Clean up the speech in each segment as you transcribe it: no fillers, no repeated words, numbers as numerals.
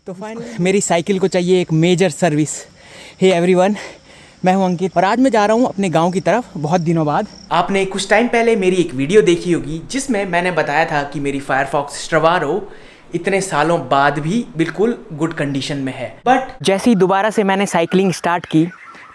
तो फाइनली मेरी साइकिल को चाहिए एक मेजर सर्विस। हे एवरीवन, मैं हूं अंकित और आज मैं जा रहा हूं अपने गांव की तरफ बहुत दिनों बाद। आपने कुछ टाइम पहले मेरी एक वीडियो देखी होगी जिसमें मैंने बताया था कि मेरी फायरफॉक्स स्ट्रावारो इतने सालों बाद भी बिल्कुल गुड कंडीशन में है। बट जैसे ही दोबारा से मैंने साइकिलिंग स्टार्ट की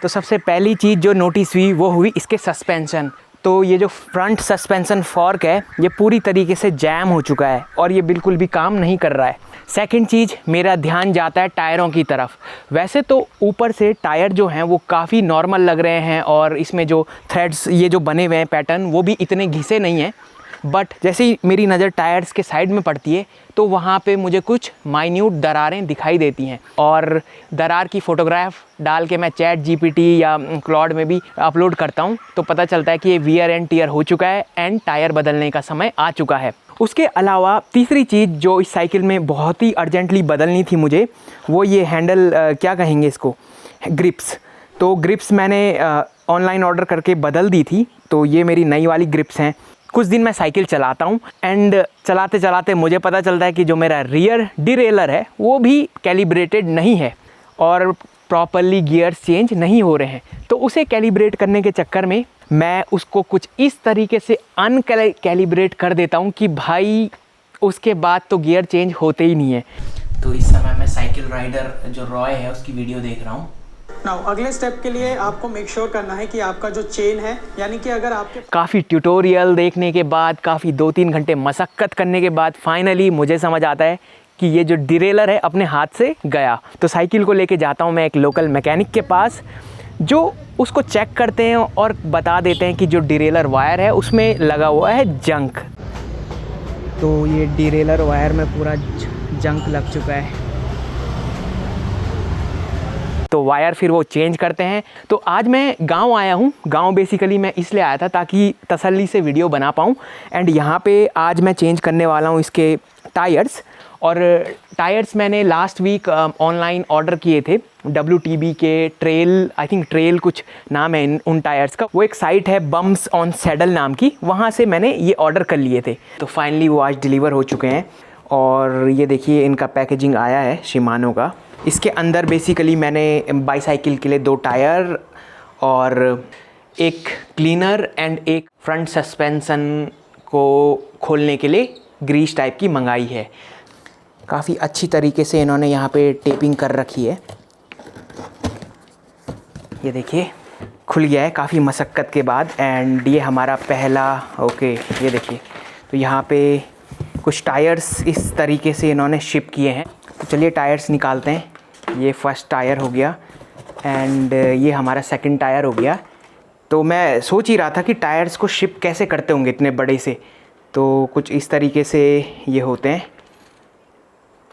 तो सबसे पहली चीज़ जो नोटिस हुई वो हुई इसके सस्पेंशन। तो ये जो फ्रंट सस्पेंशन फॉर्क है ये पूरी तरीके से जैम हो चुका है और ये बिल्कुल भी काम नहीं कर रहा है। सेकंड चीज़, मेरा ध्यान जाता है टायरों की तरफ। वैसे तो ऊपर से टायर जो हैं वो काफ़ी नॉर्मल लग रहे हैं और इसमें जो थ्रेड्स ये जो बने हुए हैं पैटर्न वो भी इतने घिसे नहीं हैं। बट जैसे ही मेरी नज़र टायर्स के साइड में पड़ती है तो वहाँ पे मुझे कुछ माइन्यूट दरारें दिखाई देती हैं और दरार की फ़ोटोग्राफ डाल के मैं चैट जीपीटी या क्लॉड में भी अपलोड करता हूँ तो पता चलता है कि ये वियर एंड टियर हो चुका है एंड टायर बदलने का समय आ चुका है। उसके अलावा तीसरी चीज़ जो इस साइकिल में बहुत ही अर्जेंटली बदलनी थी मुझे, वो ये हैंडल क्या कहेंगे इसको, ग्रिप्स। तो ग्रिप्स मैंने ऑनलाइन ऑर्डर करके बदल दी थी, तो ये मेरी नई वाली ग्रिप्स हैं। कुछ दिन मैं साइकिल चलाता हूँ एंड चलाते चलाते मुझे पता चलता है कि जो मेरा रियर डिरेलर है वो भी कैलिब्रेटेड नहीं है और प्रॉपरली गियर्स चेंज नहीं हो रहे हैं। तो उसे कैलिब्रेट करने के चक्कर में मैं उसको कुछ इस तरीके से कैलिब्रेट कर देता हूँ कि भाई उसके बाद तो गियर चेंज होते ही नहीं है। तो इस समय मैं साइकिल राइडर जो रॉय है उसकी वीडियो देख रहा हूँ। नाउ अगले स्टेप के लिए आपको मेक श्योर करना है कि आपका जो चेन है, यानी कि अगर आपके काफ़ी ट्यूटोरियल देखने के बाद, काफ़ी 2-3 घंटे मशक्क़त करने के बाद फाइनली मुझे समझ आता है कि ये जो डिरेलर है अपने हाथ से गया। तो साइकिल को लेके जाता हूँ मैं एक लोकल मैकेनिक के पास जो उसको चेक करते हैं और बता देते हैं कि जो डिरेलर वायर है उसमें लगा हुआ है जंक। तो ये डिरेलर वायर में पूरा जंक लग चुका है, तो वायर फिर वो चेंज करते हैं। तो आज मैं गांव आया हूँ। गांव बेसिकली मैं इसलिए आया था ताकि तसल्ली से वीडियो बना पाऊँ एंड यहाँ पे आज मैं चेंज करने वाला हूँ इसके टायर्स। और टायर्स मैंने लास्ट वीक ऑनलाइन ऑर्डर किए थे WTB के ट्रेल, आई थिंक ट्रेल कुछ नाम है उन टायर्स का। वो एक साइट है बम्स ऑन सैडल नाम की, वहाँ से मैंने ये ऑर्डर कर लिए थे। तो फाइनली वो आज डिलीवर हो चुके हैं और ये देखिए इनका पैकेजिंग आया है शिमानो का। इसके अंदर बेसिकली मैंने बाईसाइकिल के लिए 2 टायर और एक क्लीनर एंड एक फ्रंट सस्पेंसन को खोलने के लिए ग्रीस टाइप की मंगाई है। काफ़ी अच्छी तरीके से इन्होंने यहाँ पे टेपिंग कर रखी है। ये देखिए खुल गया है काफ़ी मशक्क़त के बाद एंड ये हमारा पहला ओके। ये देखिए तो यहाँ पे कुछ टायर्स इस तरीके से इन्होंने शिप किए हैं। तो चलिए टायर्स निकालते हैं। ये फर्स्ट टायर हो गया एंड ये हमारा सेकंड टायर हो गया। तो मैं सोच ही रहा था कि टायर्स को शिप कैसे करते होंगे इतने बड़े से, तो कुछ इस तरीके से ये होते हैं।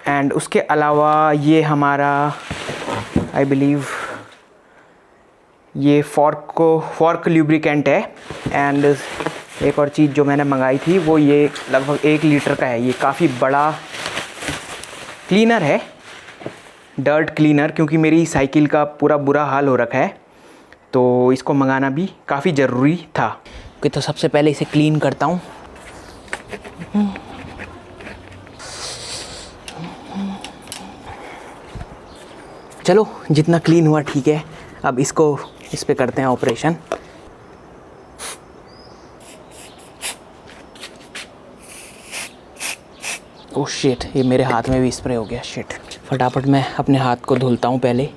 एंड उसके अलावा ये हमारा आई बिलीव ये फॉर्क लुब्रिकेंट है। एंड एक और चीज़ जो मैंने मंगाई थी वो ये लगभग 1 लीटर का है। ये काफ़ी बड़ा क्लीनर है, डर्ट क्लीनर, क्योंकि मेरी साइकिल का पूरा बुरा हाल हो रखा है तो इसको मंगाना भी काफ़ी ज़रूरी था। ओके, तो सबसे पहले इसे क्लीन करता हूँ। चलो जितना क्लीन हुआ ठीक है, अब इसको इस पे करते हैं ऑपरेशन। ओह शिट, ये मेरे हाथ में भी स्प्रे हो गया। शिट, फटाफट मैं अपने हाथ को धुलता हूँ पहले। ये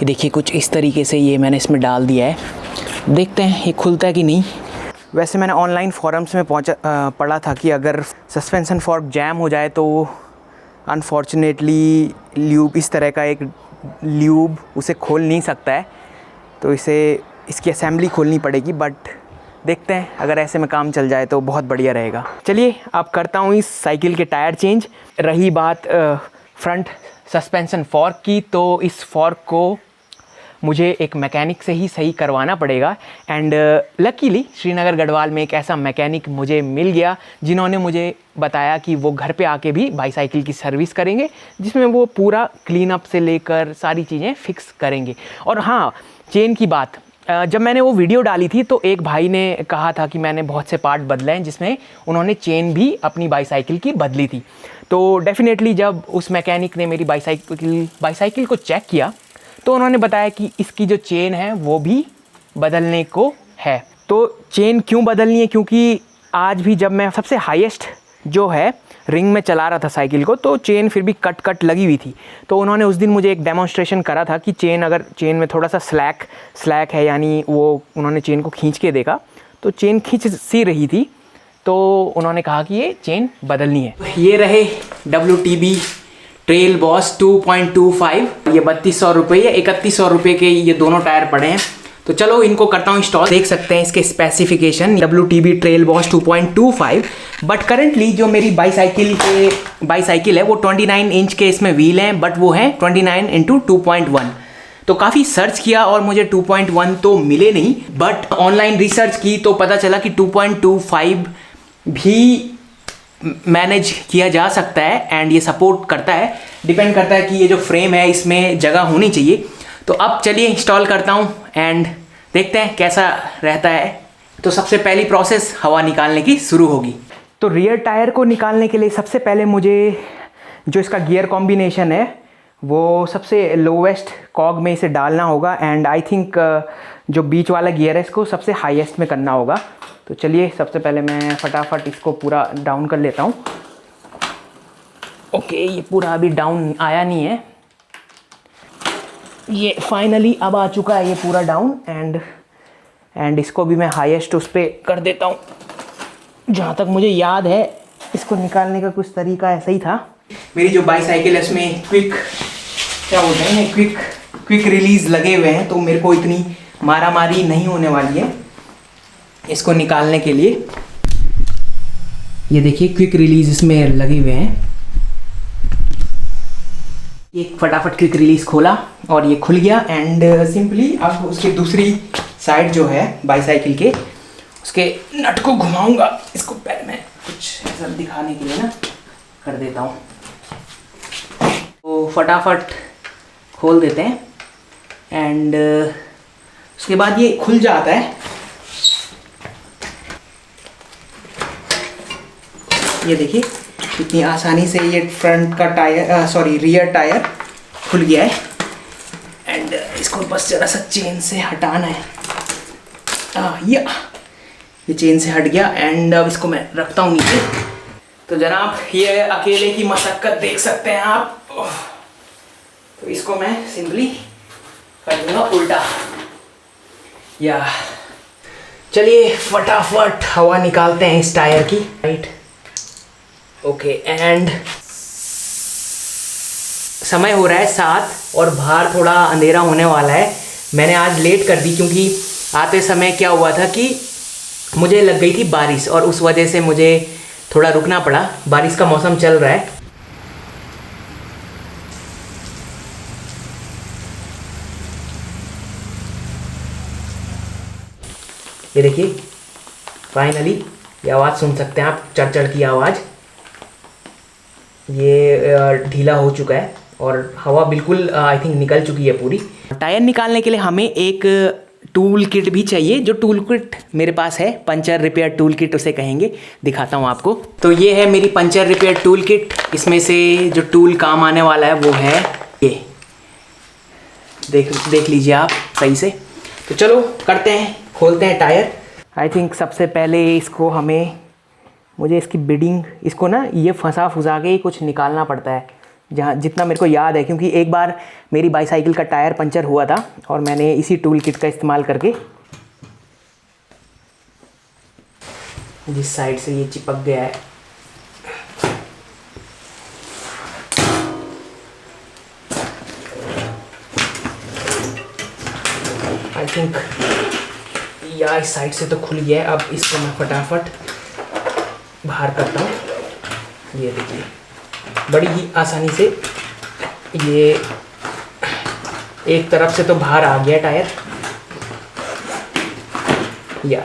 देखिए कुछ इस तरीके से ये मैंने इसमें डाल दिया है। देखते हैं ये खुलता है कि नहीं। वैसे मैंने ऑनलाइन फोरम्स में पढ़ा था कि अगर सस्पेंशन फॉर्क जैम हो जाए तो अनफॉर्चुनेटली ल्यूब, इस तरह का एक ल्यूब उसे खोल नहीं सकता है, तो इसकी असेंबली खोलनी पड़ेगी। बट देखते हैं अगर ऐसे में काम चल जाए तो बहुत बढ़िया रहेगा। चलिए अब करता हूँ इस साइकिल के टायर चेंज। रही बात फ्रंट सस्पेंशन फॉर्क की, तो इस फॉर्क को मुझे एक मैकेनिक से ही सही करवाना पड़ेगा एंड लकीली श्रीनगर गढ़वाल में एक ऐसा मैकेनिक मुझे मिल गया जिन्होंने मुझे बताया कि वो घर पे आके भी बाईसाइकिल की सर्विस करेंगे, जिसमें वो पूरा क्लीन अप से लेकर सारी चीज़ें फिक्स करेंगे। और हाँ, चेन की बात, जब मैंने वो वीडियो डाली थी तो एक भाई ने कहा था कि मैंने बहुत से पार्ट बदले हैं, जिसमें उन्होंने चेन भी अपनी बाईसाइकिल की बदली थी। तो डेफिनेटली जब उस मैकेनिक ने मेरी बाईसाइकिल को चेक किया तो उन्होंने बताया कि इसकी जो चेन है वो भी बदलने को है। तो चेन क्यों बदलनी है, क्योंकि आज भी जब मैं सबसे हाईएस्ट जो है रिंग में चला रहा था साइकिल को, तो चेन फिर भी कट लगी हुई थी। तो उन्होंने उस दिन मुझे एक डेमोन्स्ट्रेशन करा था कि अगर चेन में थोड़ा सा स्लैक है, यानी वो उन्होंने चेन को खींच के देखा तो चेन खींच सी रही थी, तो उन्होंने कहा कि ये चेन बदलनी है। ये रहे WTB ट्रेल बॉस 2.25, ये 3200 रुपये या 3100 रुपये के ये दोनों टायर पड़े हैं। तो चलो इनको करता हूँ इंस्टॉल। देख सकते हैं इसके specification, WTB trail boss 2.25। But currently जो मेरी बाईसाइकिल है वो 29 इंच के इसमें व्हील हैं, बट वो है 29x2.1। तो काफ़ी सर्च किया और मुझे 2.1 तो मिले नहीं, बट ऑनलाइन रिसर्च की तो पता चला कि 2.25 भी मैनेज किया जा सकता है एंड ये सपोर्ट करता है। डिपेंड करता है कि ये जो फ्रेम है इसमें जगह होनी चाहिए। तो अब चलिए इंस्टॉल करता हूँ एंड देखते हैं कैसा रहता है। तो सबसे पहली प्रोसेस हवा निकालने की शुरू होगी। तो रियर टायर को निकालने के लिए सबसे पहले मुझे जो इसका गियर कॉम्बिनेशन है वो सबसे लोवेस्ट कॉग में इसे डालना होगा एंड आई थिंक जो बीच वाला गियर है इसको सबसे हाईएस्ट में करना होगा। तो चलिए सबसे पहले मैं फटाफट इसको पूरा डाउन कर लेता हूँ। ओके, ये पूरा अभी डाउन आया नहीं है, ये फाइनली अब आ चुका है ये पूरा डाउन एंड इसको भी मैं हाईएस्ट उस पर कर देता हूँ। जहाँ तक मुझे याद है इसको निकालने का कुछ तरीका ऐसा ही था। मेरी जो बाईसाइकिल है उसमें क्विक रिलीज़ लगे हुए हैं, तो मेरे को इतनी मारामारी नहीं होने वाली है इसको निकालने के लिए। ये देखिए क्विक रिलीज़ इसमें लगे हुए हैं। ये फटाफट क्विक रिलीज़ खोला और ये खुल गया एंड सिंपली अब उसकी दूसरी साइड जो है बाईसाइकिल के उसके नट को घुमाऊंगा। इसको पहले मैं कुछ ऐसा दिखाने के लिए ना कर देता हूँ। तो फटाफट खोल देते हैं एंड उसके बाद ये खुल जाता है। ये देखिए कितनी आसानी से ये फ्रंट का रियर टायर खुल गया है एंड इसको बस जरा सा चेन से हटाना है। ये चेन से हट गया एंड अब इसको मैं रखता हूँ नीचे। तो जनाब ये अकेले की मशक्कत देख सकते हैं आप। तो इसको मैं सिंपली कर दूंगा उल्टा। या चलिए फटाफट हवा निकालते हैं इस टायर की। राइट, ओके, एंड समय हो रहा है 7 और बाहर थोड़ा अंधेरा होने वाला है। मैंने आज लेट कर दी क्योंकि आते समय क्या हुआ था कि मुझे लग गई थी बारिश और उस वजह से मुझे थोड़ा रुकना पड़ा। बारिश का मौसम चल रहा है। ये देखिए फाइनली ये आवाज़ सुन सकते हैं आप, चढ़ की आवाज़। ये ढीला हो चुका है और हवा बिल्कुल आई थिंक निकल चुकी है पूरी। टायर निकालने के लिए हमें एक टूल किट भी चाहिए। जो टूल किट मेरे पास है, पंचर रिपेयर टूल किट उसे कहेंगे, दिखाता हूँ आपको। तो ये है मेरी पंचर रिपेयर टूल किट। इसमें से जो टूल काम आने वाला है वो है ये, देख लीजिए आप सही से। तो चलो करते हैं, खोलते हैं टायर। आई थिंक सबसे पहले इसको मुझे इसकी बिडिंग, इसको ना ये फंसा के ही कुछ निकालना पड़ता है, जहाँ जितना मेरे को याद है, क्योंकि एक बार मेरी बाईसाइकिल का टायर पंचर हुआ था और मैंने इसी टूल किट का इस्तेमाल करके जिस साइड से ये चिपक गया है आई थिंक या इस साइड से तो खुल गया है। अब इसको मैं फटाफट बाहर करता हूँ। ये देखिए बड़ी ही आसानी से ये एक तरफ से तो बाहर आ गया टायर। या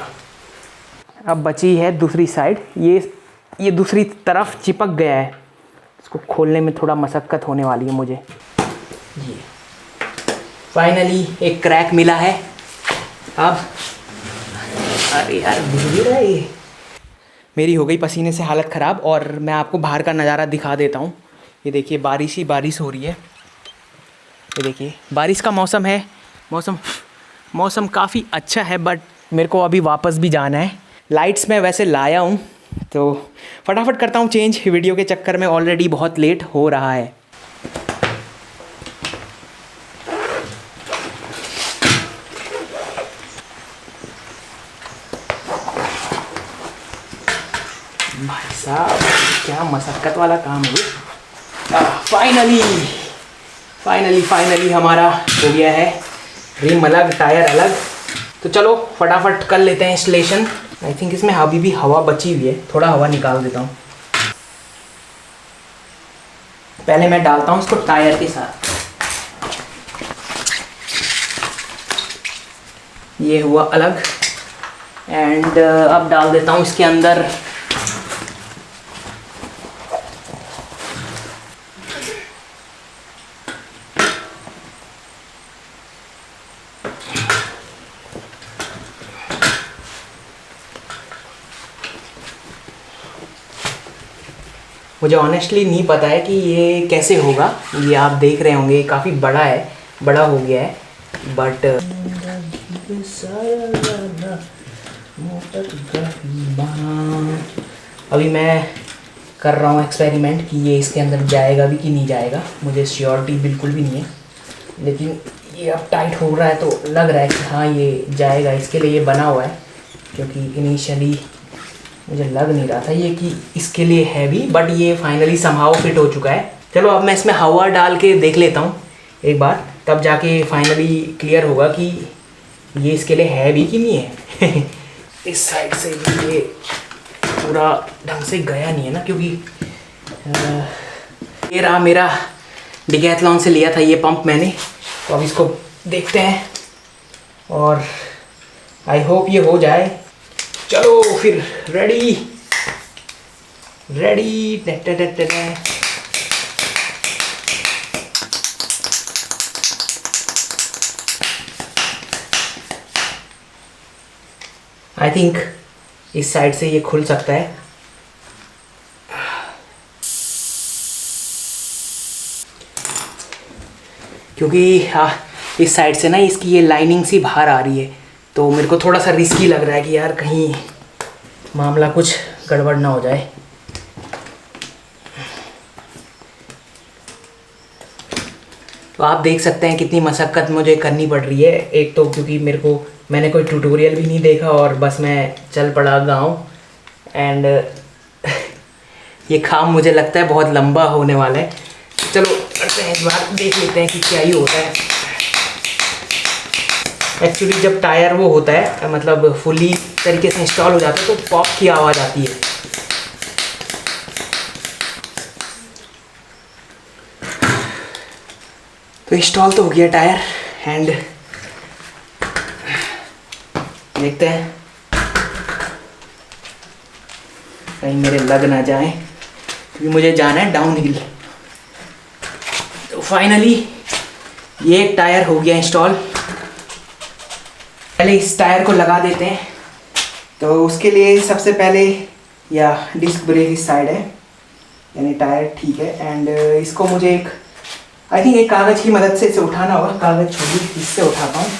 अब बची है दूसरी साइड। ये दूसरी तरफ चिपक गया है, इसको खोलने में थोड़ा मशक्क़त होने वाली है मुझे। ये फाइनली एक क्रैक मिला है। अब अरे यार भूल ही रहा है ये। मेरी हो गई पसीने से हालत ख़राब और मैं आपको बाहर का नज़ारा दिखा देता हूँ। ये देखिए बारिश ही बारिश हो रही है। ये देखिए बारिश का मौसम है। मौसम काफ़ी अच्छा है, बट मेरे को अभी वापस भी जाना है। लाइट्स मैं वैसे लाया हूँ तो फटाफट करता हूँ चेंज, वीडियो के चक्कर में ऑलरेडी बहुत लेट हो रहा है। भाई साहब क्या मशक्क़त वाला काम है। फाइनली हमारा हो गया है रिम अलग, टायर अलग। तो चलो फटाफट कर लेते हैं इंस्टॉलेशन। आई थिंक इसमें अभी भी हवा बची हुई है, थोड़ा हवा निकाल देता हूँ। पहले मैं डालता हूँ इसको टायर के साथ। ये हुआ अलग एंड अब डाल देता हूँ इसके अंदर मुझे ऑनेस्टली नहीं पता है कि ये कैसे होगा। ये आप देख रहे होंगे काफ़ी बड़ा है, बड़ा हो गया है, बट अभी मैं कर रहा हूँ एक्सपेरिमेंट कि ये इसके अंदर जाएगा भी कि नहीं जाएगा। मुझे श्योरिटी बिल्कुल भी नहीं है, लेकिन ये अब टाइट हो रहा है तो लग रहा है कि हाँ ये जाएगा। इसके लिए ये बना हुआ है, क्योंकि इनिशियली मुझे लग नहीं रहा था ये कि इसके लिए है भी, बट ये फाइनली समहाउ फिट हो चुका है। चलो अब मैं इसमें हवा डाल के देख लेता हूँ एक बार, तब जाके फाइनली क्लियर होगा कि ये इसके लिए है भी कि नहीं है। इस साइड से भी ये पूरा ढंग से गया नहीं है ना, क्योंकि ये रहा मेरा डिकैथलॉन से लिया था ये पंप मैंने। तो अब इसको देखते हैं और आई होप ये हो जाए। चलो फिर रेडी। आई थिंक इस साइड से ये खुल सकता है। क्योंकि इस साइड से ना इसकी ये लाइनिंग सी बाहर आ रही है, तो मेरे को थोड़ा सा रिस्की लग रहा है कि यार कहीं मामला कुछ गड़बड़ ना हो जाए। तो आप देख सकते हैं कितनी मशक्क़त मुझे करनी पड़ रही है। एक तो क्योंकि मैंने कोई ट्यूटोरियल भी नहीं देखा और बस मैं चल पड़ा गाँव एंड ये काम मुझे लगता है बहुत लंबा होने वाला है। चलो करते हैं इस बार, देख लेते हैं कि क्या ही होता है। एक्चुअली जब टायर वो होता है मतलब फुली तरीके से इंस्टॉल हो जाता है तो पॉप की आवाज़ आती है। तो इंस्टॉल तो हो गया टायर एंड देखते हैं कहीं मेरे लग ना जाए, क्योंकि मुझे जाना है डाउन हिल। तो फाइनली ये एक टायर हो गया इंस्टॉल। पहले इस टायर को लगा देते हैं। तो उसके लिए सबसे पहले या डिस्क ब्रेक इस साइड है, यानी टायर ठीक है। एंड इसको मुझे आई थिंक एक कागज़ की मदद से इसे उठाना होगा। कागज़ छोड़ी, इससे उठाता हूँ।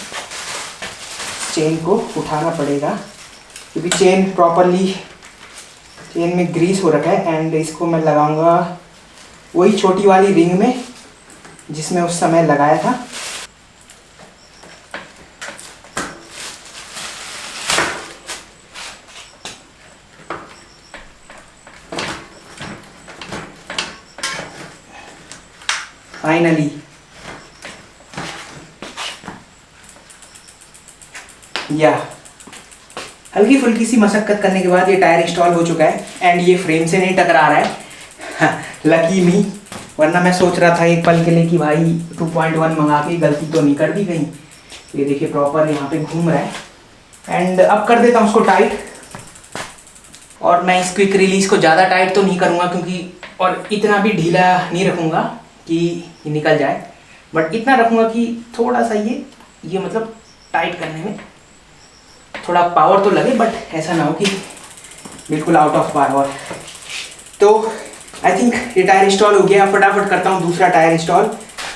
चेन को उठाना पड़ेगा क्योंकि चेन में ग्रीस हो रखा है। एंड इसको मैं लगाऊंगा वही छोटी वाली रिंग में जिसमें उस समय लगाया था। फाइनली या हल्की फुल्की सी मशक्क़त करने के बाद ये टायर इंस्टॉल हो चुका है एंड ये फ्रेम से नहीं टकरा रहा है। लकी मी, वरना मैं सोच रहा था एक पल के लिए कि भाई 2.1 मंगा के गलती तो नहीं कर दी कहीं। ये देखिए प्रॉपर यहाँ पे घूम रहा है। एंड अब कर देता हूँ उसको टाइट। और मैं इस क्विक रिलीज़ को ज़्यादा टाइट तो नहीं करूँगा, क्योंकि और इतना भी ढीला नहीं रखूँगा कि ये निकल जाए। बट इतना रखूँगा कि थोड़ा सा ये मतलब टाइट करने में थोड़ा पावर तो लगे, बट ऐसा ना हो कि बिल्कुल आउट ऑफ पावर। तो आई थिंक ये टायर इंस्टॉल हो गया। फटाफट करता हूँ दूसरा टायर इंस्टॉल।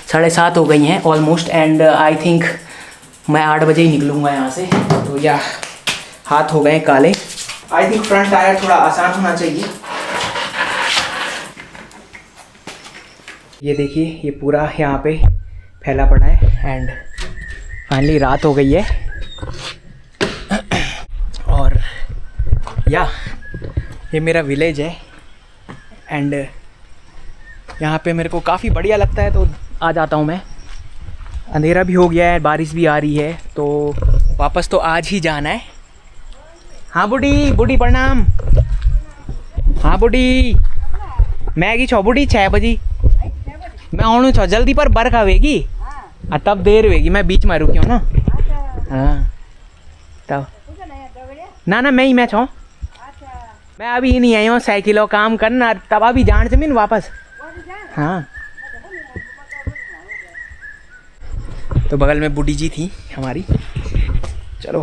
7:30 हो गई हैं ऑलमोस्ट, एंड आई थिंक मैं 8 बजे ही निकलूँगा यहाँ से। तो या हाथ हो गए काले। आई थिंक फ्रंट टायर थोड़ा आसान होना चाहिए। ये देखिए, ये पूरा यहाँ पे फैला पड़ा है। एंड फाइनली रात हो गई है और या ये मेरा विलेज है। एंड यहाँ पे मेरे को काफ़ी बढ़िया लगता है, तो आ जाता हूँ मैं। अंधेरा भी हो गया है, बारिश भी आ रही है, तो वापस तो आज ही जाना है। हाँ बूढ़ी प्रणाम। हाँ बूढ़ी, मैं की छो बूढ़ी 6 बजे मैं आने छो जल्दी, पर बरखा वेगी तब देर वेगी। मैं बीच में रुकी ना। हाँ तब ना मैं छो। मैं अभी नहीं आई हूँ, साइकिलों काम करना, तब अभी जान से मिन वापस। हाँ तो बगल में बूढ़ी जी थी हमारी। चलो,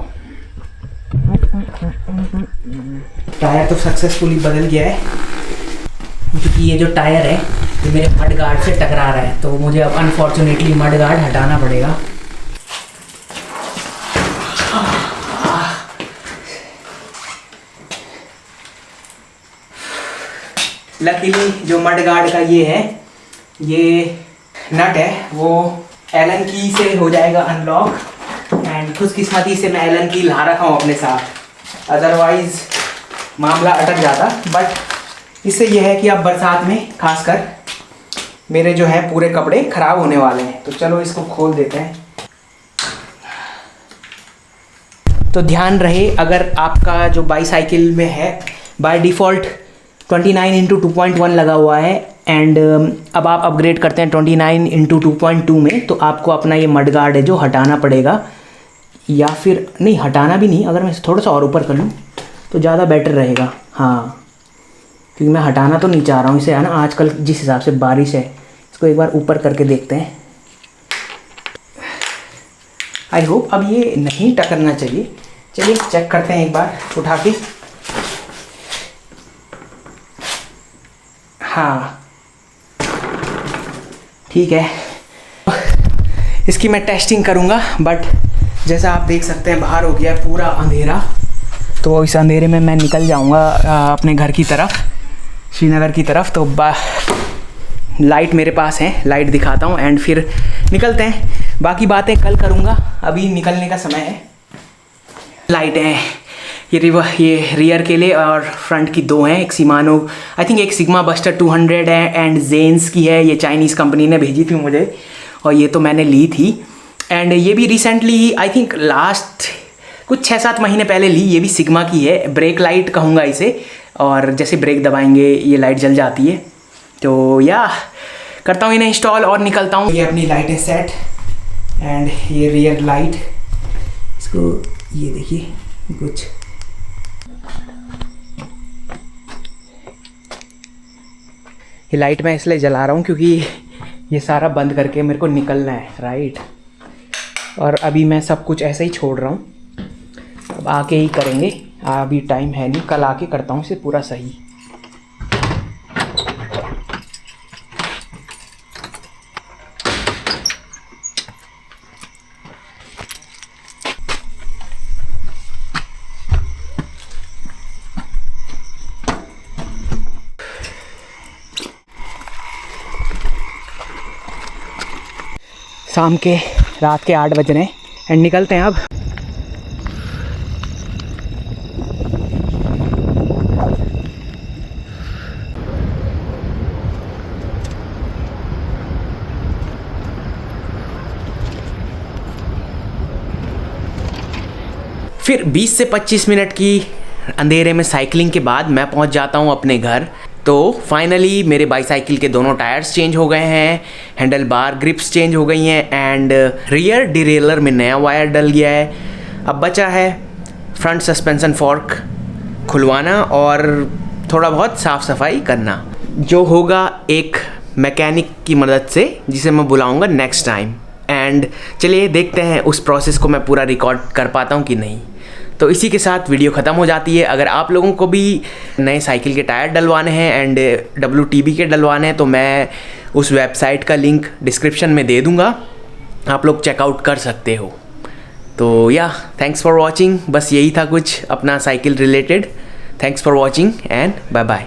टायर तो सक्सेसफुली बदल गया है, क्योंकि ये जो टायर है ये मेरे मड गार्ड से टकरा रहा है, तो मुझे अब अनफॉर्चुनेटली मड गार्ड हटाना पड़ेगा। लकीली जो मड गार्ड का ये है, ये नट है, वो एलन की से हो जाएगा अनलॉक। एंड खुशकिस्मती से मैं एलन की ला रखा हूँ अपने साथ, अदरवाइज मामला अटक जाता। बट इससे यह है कि अब बरसात में खासकर मेरे जो है पूरे कपड़े ख़राब होने वाले हैं। तो चलो इसको खोल देते हैं। तो ध्यान रहे, अगर आपका जो बाईसाइकिल में है बाय डिफ़ॉल्ट 29x2.1 लगा हुआ है, एंड अब आप अपग्रेड करते हैं 29x2.2 में, तो आपको अपना ये मड गार्ड है जो हटाना पड़ेगा। या फिर नहीं, हटाना भी नहीं, अगर मैं थोड़ा सा और ऊपर कर लूँ तो ज़्यादा बेटर रहेगा। हाँ, क्योंकि मैं हटाना तो नहीं चाह रहा हूँ इसे, है ना। आजकल जिस हिसाब से बारिश है, इसको एक बार ऊपर करके देखते हैं। आई होप अब ये नहीं टकरना चाहिए। चलिए चेक करते हैं एक बार उठा के। हाँ ठीक है, इसकी मैं टेस्टिंग करूँगा। बट जैसा आप देख सकते हैं बाहर हो गया है पूरा अंधेरा, तो इस अंधेरे में मैं निकल जाऊँगा अपने घर की तरफ, श्रीनगर की तरफ। तो लाइट मेरे पास है, लाइट दिखाता हूँ एंड फिर निकलते हैं। बाकी बातें कल करूँगा, अभी निकलने का समय है। लाइट है ये रियर के लिए और फ्रंट की 2 हैं। एक सिमानो, आई थिंक एक सिग्मा बस्टर 200 है एंड जेन्स की है। ये चाइनीज़ कंपनी ने भेजी थी मुझे और ये तो मैंने ली थी। एंड ये भी रिसेंटली, आई थिंक लास्ट कुछ 6-7 महीने पहले ली। ये भी सिग्मा की है, ब्रेक लाइट कहूँगा इसे, और जैसे ब्रेक दबाएंगे ये लाइट जल जाती है। तो या करता हूँ इन्हें इंस्टॉल और निकलता हूँ। ये अपनी लाइट है सेट, एंड ये रियर लाइट, इसको ये देखिए कुछ ये लाइट मैं इसलिए जला रहा हूँ क्योंकि ये सारा बंद करके मेरे को निकलना है, राइट। और अभी मैं सब कुछ ऐसे ही छोड़ रहा हूँ, अब आके ही करेंगे, अभी टाइम है नहीं, कल आके करता हूँ इसे पूरा सही। शाम के रात के 8 बज रहे हैं एंड निकलते हैं अब। फिर 20 से 25 मिनट की अंधेरे में साइकिलिंग के बाद मैं पहुंच जाता हूं अपने घर। तो फाइनली मेरे बाईसाइकिल के दोनों टायर्स चेंज हो गए हैं, हैंडल बार ग्रिप्स चेंज हो गई हैं एंड रियर डिरेलर में नया वायर डल गया है। अब बचा है फ्रंट सस्पेंशन फॉर्क खुलवाना और थोड़ा बहुत साफ़ सफाई करना। जो होगा एक मैकेनिक की मदद से, जिसे मैं बुलाऊंगा नेक्स्ट टाइम। एंड चलिए देखते हैं उस प्रोसेस को मैं पूरा रिकॉर्ड कर पाता हूँ कि नहीं। तो इसी के साथ वीडियो ख़त्म हो जाती है। अगर आप लोगों को भी नए साइकिल के टायर डलवाने हैं एंड WTB के डलवाने हैं तो मैं उस वेबसाइट का लिंक डिस्क्रिप्शन में दे दूँगा, आप लोग चेकआउट कर सकते हो। तो या थैंक्स फॉर वॉचिंग, बस यही था कुछ अपना cycle related. Thanks for watching and bye bye.